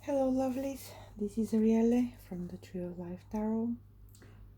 Hello, lovelies. This is Arielle from the Tree of Life Tarot,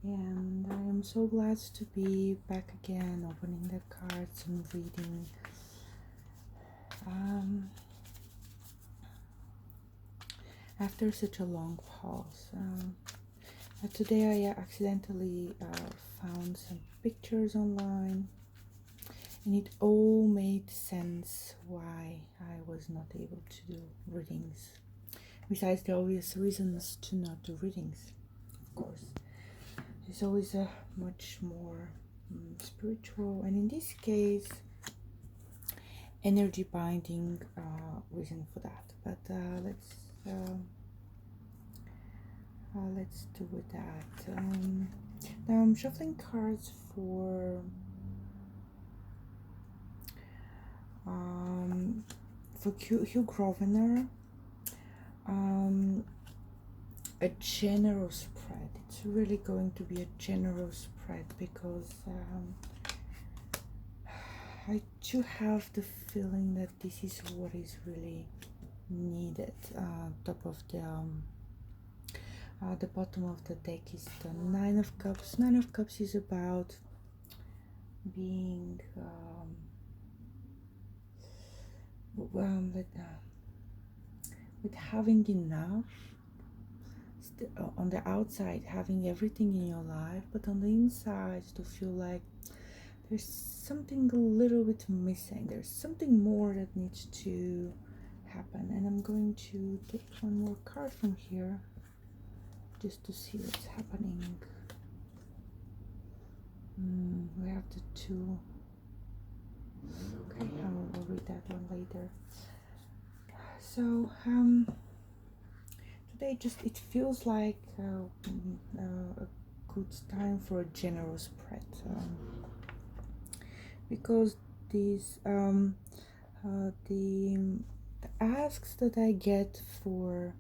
and I am so glad to be back again, opening the cards and reading. Um, After such a long pause, today I accidentally found some pictures online, and it all made sense why I was not able to do readings. Besides the obvious reasons to not do readings, of course. There's always a much more spiritual, and in this case, energy binding reason for that. But let's do with that. Now I'm shuffling cards for Hugh Grosvenor. A generous spread. It's really going to be a generous spread because I do have the feeling that this is what is really needed. Top of the bottom of the deck is the Nine of Cups. Nine of Cups is about being with having enough. On the outside, having everything in your life, but on the inside, to feel like there's something a little bit missing. There's something more that needs to happen, and I'm going to take one more card from here just to see what's happening. We have the two. Okay, I'll read that one later. So today it feels like a good time for a generous spread, because these the asks that I get for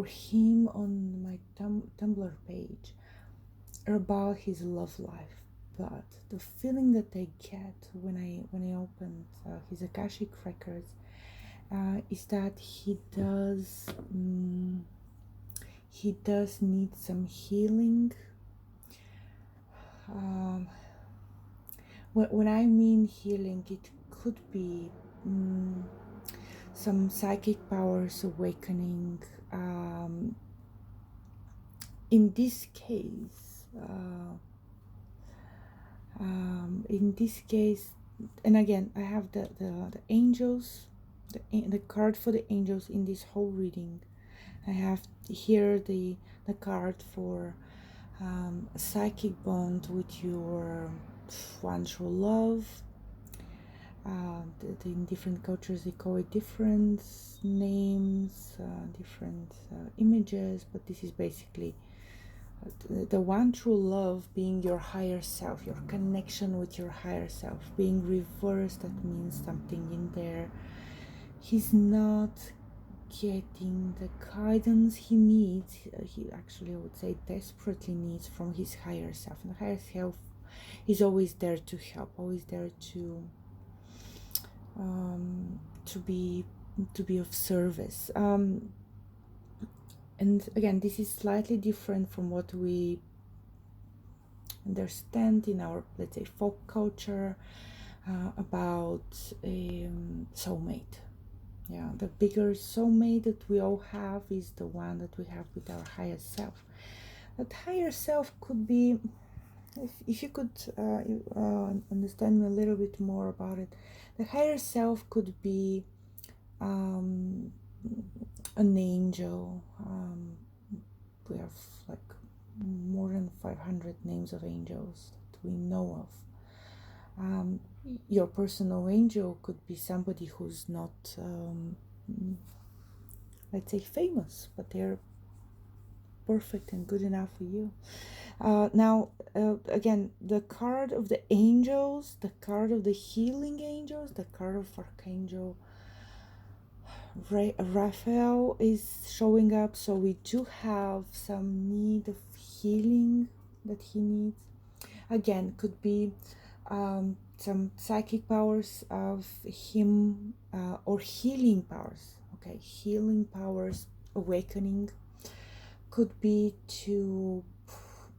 him on my Tumblr page are about his love life, but the feeling that I get when I opened his Akashic records is that he does need some healing. When I mean healing, it could be some psychic powers awakening. In this case, and again, I have the angels, the card for the angels in this whole reading. I have here the card for a psychic bond with your one true love. In different cultures they call it different names, different images, but this is basically the one true love being your higher self, your connection with your higher self. Being reversed, that means something in there. He's not getting the guidance he needs. He actually, I would say, desperately needs from his higher self. And the higher self is always there to help, always there to be of service. And again, this is slightly different from what we understand in our, let's say, folk culture about a soulmate. Yeah, the bigger soulmate that we all have is the one that we have with our higher self. That higher self could be, if you could understand me a little bit more about it, the higher self could be an angel. We have like more than 500 names of angels that we know of. Your personal angel could be somebody who's not, let's say, famous, but they're perfect and good enough for you. Now, again, the card of the angels, the card of the healing angels, the card of Archangel Raphael is showing up, so we do have some need of healing that he needs. Again, could be some psychic powers of him or healing powers. Okay, healing powers, awakening, could be to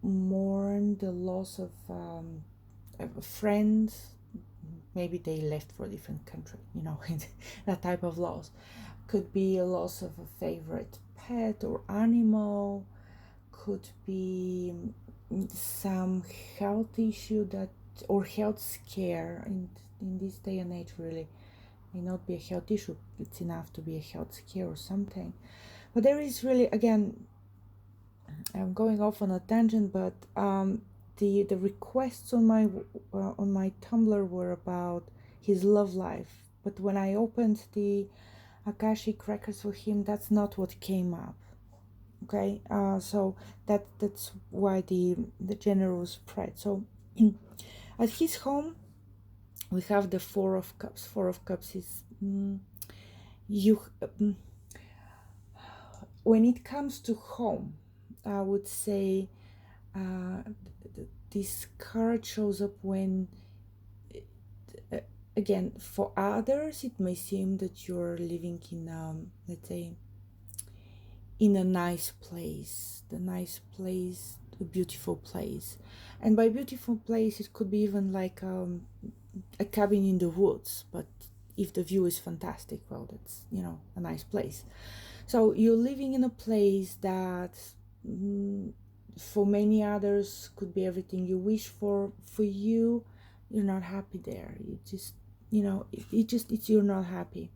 mourn the loss of a friend. Maybe they left for a different country, you know, that type of loss. Could be a loss of a favorite pet or animal, could be some health issue that, or health scare. In this day and age, really may not be a health issue, it's enough to be a health scare or something. But there is really, again, I'm going off on a tangent, but the requests on my Tumblr were about his love life. But when I opened the Akashic records for him, that's not what came up. Okay, so that's why the general spread. So at his home, we have the Four of Cups. Four of Cups is you. When it comes to home, I would say this card shows up when, again, for others, it may seem that you're living in, let's say, in a nice place, a beautiful place. And by beautiful place, it could be even like a cabin in the woods, but if the view is fantastic, well, that's, you know, a nice place. So you're living in a place that for many others could be everything you wish for. For you, you're not happy there. You just, you know, it's you're not happy.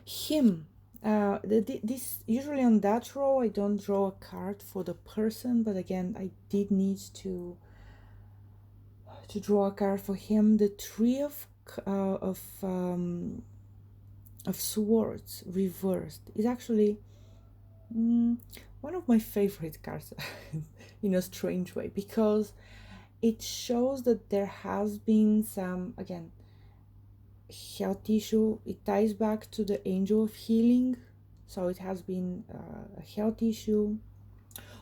Him, this usually on that row I don't draw a card for the person, but again, I did need to draw a card for him. The Three of Swords reversed is actually one of my favorite cards in a strange way, because it shows that there has been some, again, health issue. It ties back to the Angel of Healing, so it has been a health issue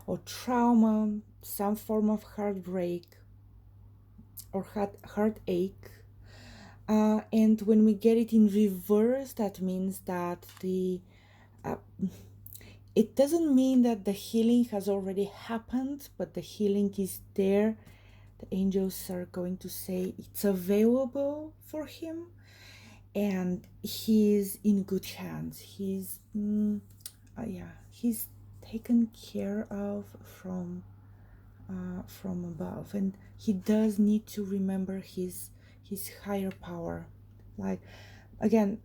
or trauma, some form of heartbreak or heartache. And when we get it in reverse, that means that it doesn't mean that the healing has already happened, but the healing is there. The angels are going to say it's available for him, and he's in good hands. He's he's taken care of from above, and he does need to remember his higher power. Like, again,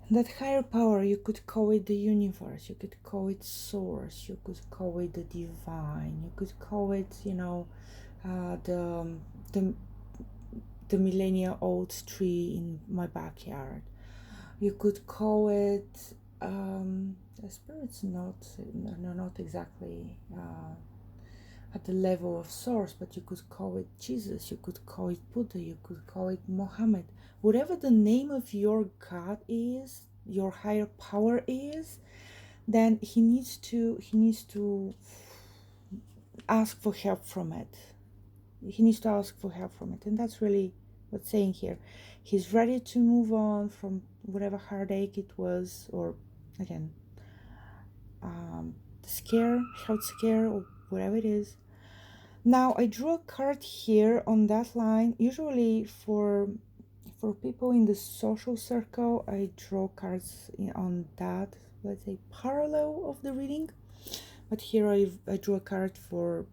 that higher power, you could call it the universe, you could call it source, you could call it the divine, you could call it, you know, the millennia old tree in my backyard. You could call it the spirit's not exactly at the level of source, but you could call it Jesus, you could call it Buddha, you could call it Mohammed. Whatever the name of your God is, your higher power is, then he needs to ask for help from it. He needs to ask for help from it, and that's really what's saying here. He's ready to move on from whatever heartache it was, or again, scare, health scare, or whatever it is. Now I drew a card here on that line. Usually for people in the social circle, I draw cards on that, let's say, parallel of the reading. But here I drew a card for,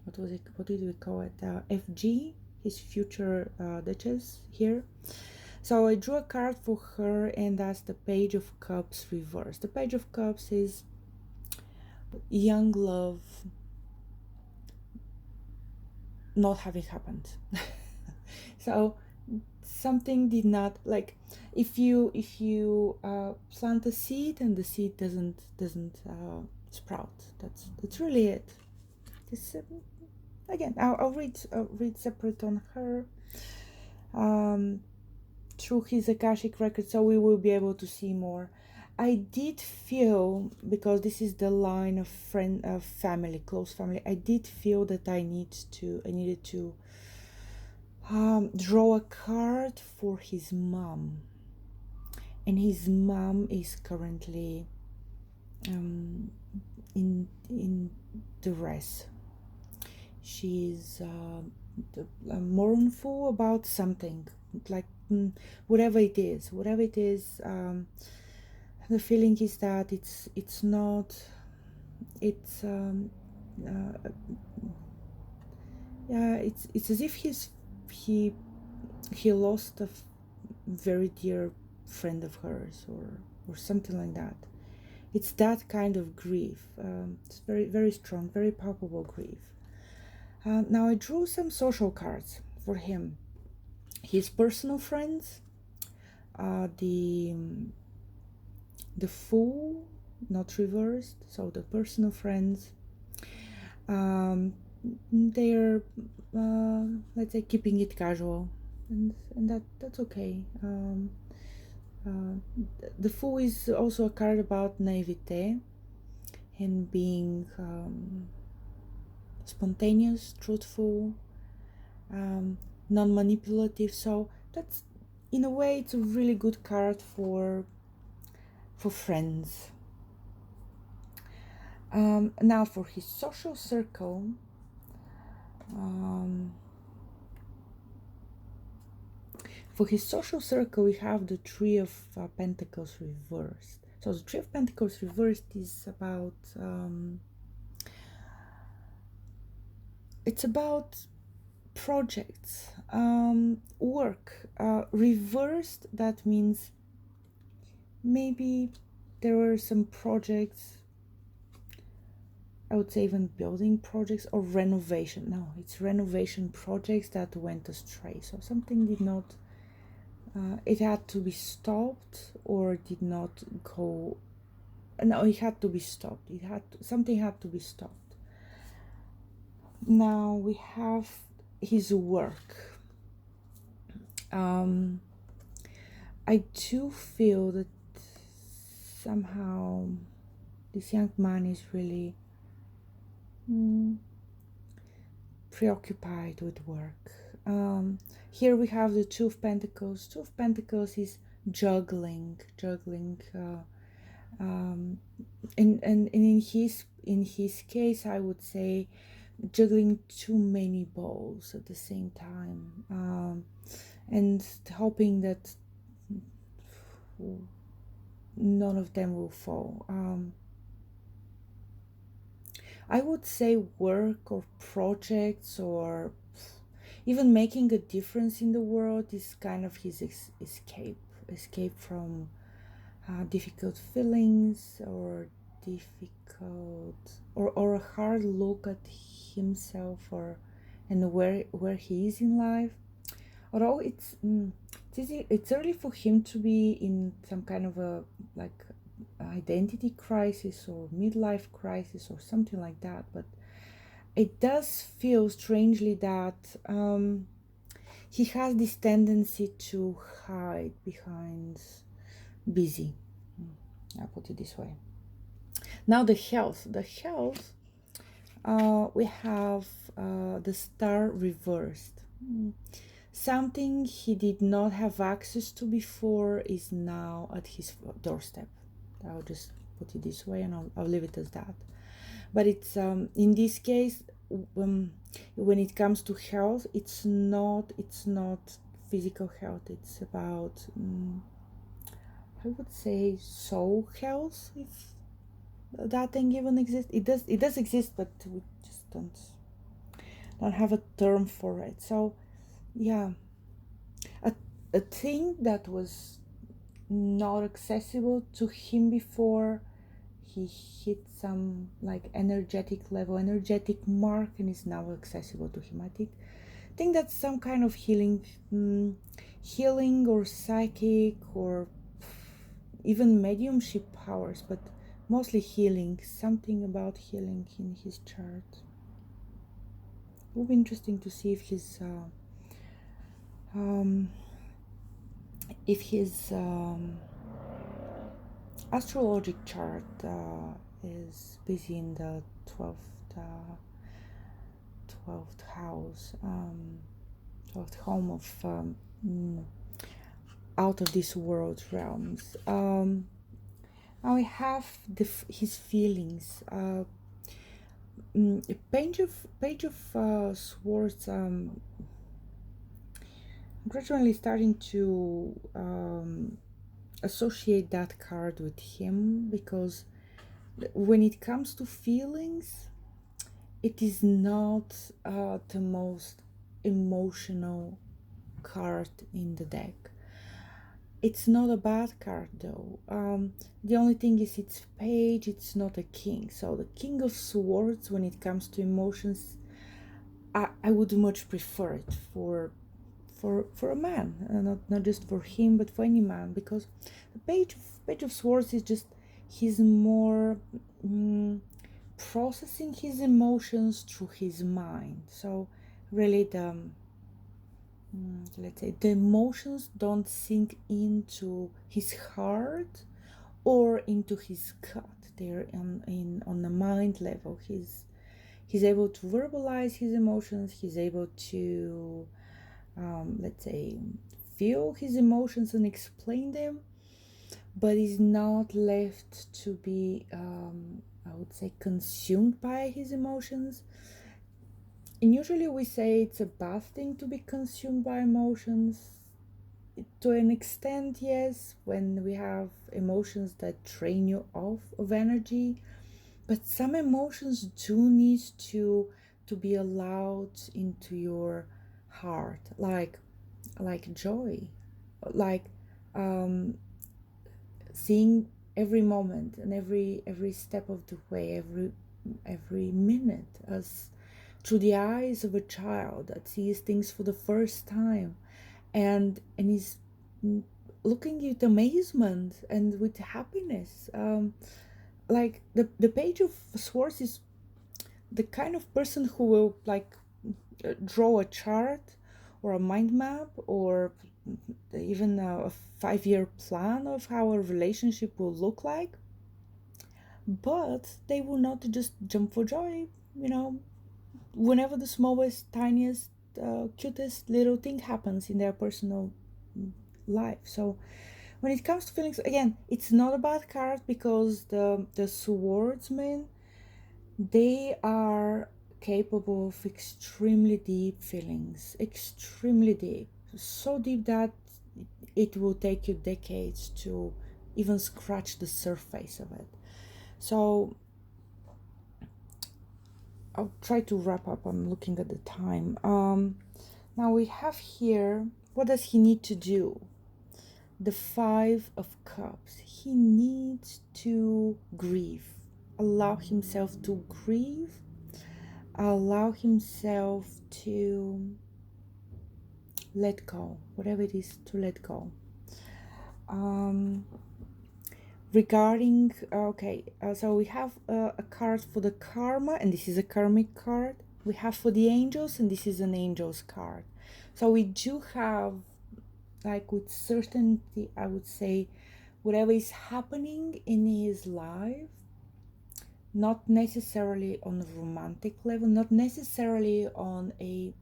what was it? What did we call it? FG, his future Duchess here. So I drew a card for her, and that's the Page of Cups reversed. The Page of Cups is young love not having happened. So something did not, like, if you plant a seed and the seed doesn't sprout, that's really it. This, again, I'll read separate on her through his Akashic record, so we will be able to see more. I did feel, because this is the line of family, close family, I did feel that I needed to draw a card for his mom, and his mom is currently in duress. She's mournful about something, like whatever it is. The feeling is that it's not. It's yeah. It's as if he lost a very dear friend of hers, or something like that. It's that kind of grief. It's very, very strong, very palpable grief. Now I drew some social cards for him. His personal friends, the Fool, not reversed. So the personal friends, they're let's say keeping it casual, and that's okay. The Fool is also a card about naivete and being spontaneous, truthful, non-manipulative. So that's, in a way, it's a really good card for friends. Now for his social circle, we have the Three of Pentacles reversed. So the Three of Pentacles reversed is about it's about projects, work. Reversed, that means maybe there were some projects, I would say even building projects or renovation. No, it's renovation projects that went astray. So something did not, it had to be stopped, or did not go. No, it had to be stopped. Something had to be stopped. Now we have his work. I do feel that somehow this young man is really preoccupied with work. Here we have the Two of Pentacles. Two of Pentacles is juggling. And in his case, I would say juggling too many balls at the same time, and hoping that none of them will fall. I would say work or projects or even making a difference in the world is kind of his escape from difficult feelings, or or a hard look at himself, and where he is in life. Although it's early for him to be in some kind of a like identity crisis or midlife crisis or something like that, but it does feel strangely that he has this tendency to hide behind busy. I'll put it this way. Now the health. We have the Star reversed. Something he did not have access to before is now at his doorstep. I'll just put it this way, and I'll leave it as that. But it's in this case, when it comes to health, it's not physical health. It's about I would say soul health, if that thing even exists. It does exist, but we just don't have a term for it. So yeah, a thing that was not accessible to him before, he hit some like energetic mark, and is now accessible to him. I think that's some kind of healing or psychic, or even mediumship powers, but mostly healing. Something about healing in his chart. It will be interesting to see if his astrologic chart is busy in the 12th house, of home of out of this world realms. Now we have his feelings. Page of Swords. Gradually starting to associate that card with him, because when it comes to feelings, it is not the most emotional card in the deck. It's not a bad card though. The only thing is it's page, it's not a king. So the King of Swords, when it comes to emotions, I would much prefer it for a man, not just for him, but for any man, because the page of Swords is just, he's more processing his emotions through his mind. So really let's say the emotions don't sink into his heart or into his gut. They're on the mind level. He's able to verbalize his emotions. He's able to let's say feel his emotions and explain them, but is not left to be I would say consumed by his emotions. And usually we say it's a bad thing to be consumed by emotions. To an extent, yes, when we have emotions that drain you off of energy, but some emotions do need to be allowed into your heart, like joy, like seeing every moment and every step of the way, every minute, as through the eyes of a child that sees things for the first time, and is looking with amazement and with happiness. Like the Page of Swords is the kind of person who will like draw a chart or a mind map, or even a 5-year plan of how a relationship will look like, but they will not just jump for joy, whenever the smallest, tiniest, cutest little thing happens in their personal life. So when it comes to feelings, again, it's not a bad card, because the swordsmen, they are capable of extremely deep feelings, extremely deep, so deep that it will take you decades to even scratch the surface of it. So I'll try to wrap up. I'm looking at the time. Now we have here, what does he need to do? The Five of Cups. He needs to grieve, allow himself to grieve, allow himself to let go, whatever it is to let go. Regarding, so we have a card for the karma, and this is a karmic card. We have for the angels, and this is an angels card. So we do have, like with certainty, I would say, whatever is happening in his life, not necessarily on a romantic level, not necessarily on a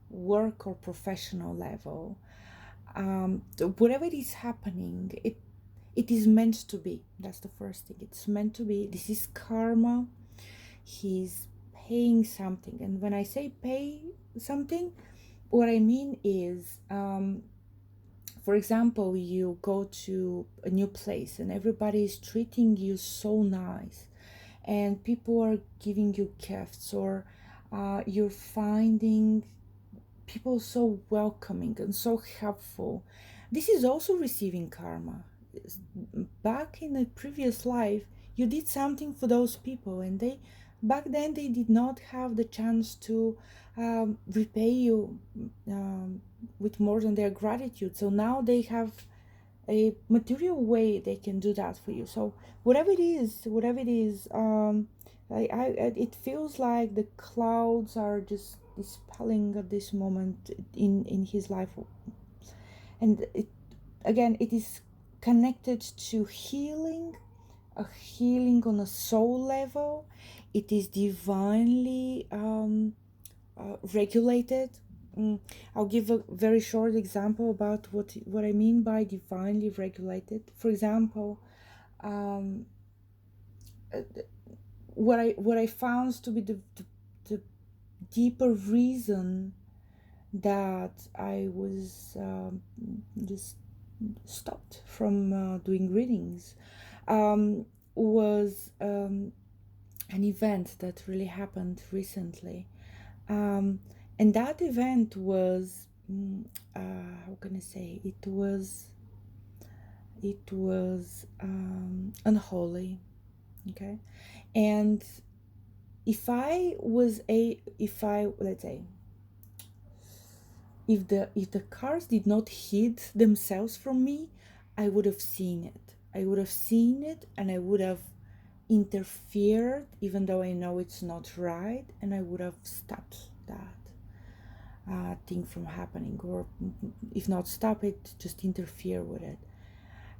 work or professional level, whatever is happening, it is meant to be. That's the first thing. It's meant to be. This is karma. He's paying something. And when I say pay something, what I mean is, for example, you go to a new place and everybody is treating you so nice, and people are giving you gifts, or you're finding people so welcoming and so helpful. This is also receiving karma. Back in a previous life, you did something for those people, and back then they did not have the chance to repay you with more than their gratitude. So now they have a material way they can do that for you. So whatever it is, it feels like the clouds are just dispelling at this moment in his life, and it is connected to healing, a healing on a soul level. It is divinely regulated. I'll give a very short example about what I mean by divinely regulated. For example, um, what I found to be the deeper reason that I was just stopped from doing readings was an event that really happened recently. And that event was, how can I say, it was unholy, okay? And if I was if I, let's say, if the cards did not hid themselves from me, I would have seen it. I would have seen it, and I would have interfered, even though I know it's not right, and I would have stopped that thing from happening, or if not stop it, just interfere with it.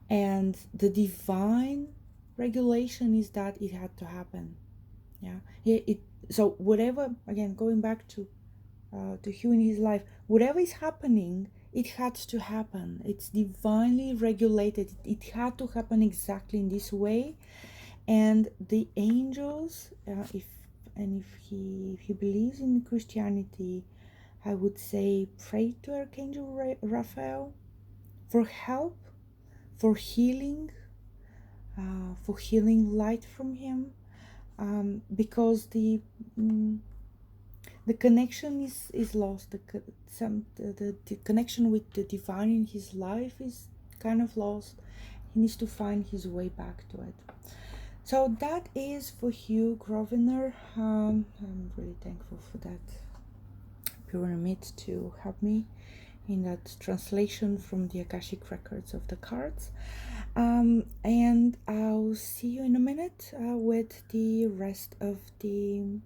And the divine regulation is that it had to happen. Yeah. So whatever, again, going back to Hugh in his life, whatever is happening, it had to happen. It's divinely regulated. It had to happen exactly in this way. And the angels, if he believes in Christianity, I would say pray to Archangel Raphael for help, for healing, light from him, because the connection is lost. The connection with the divine in his life is kind of lost. He needs to find his way back to it. So that is for Hugh Grosvenor. I'm really thankful for that pyramid to help me in that translation from the Akashic records of the cards. And I'll see you in a minute with the rest of the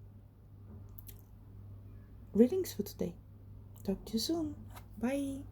readings for today. Talk to you soon. Bye.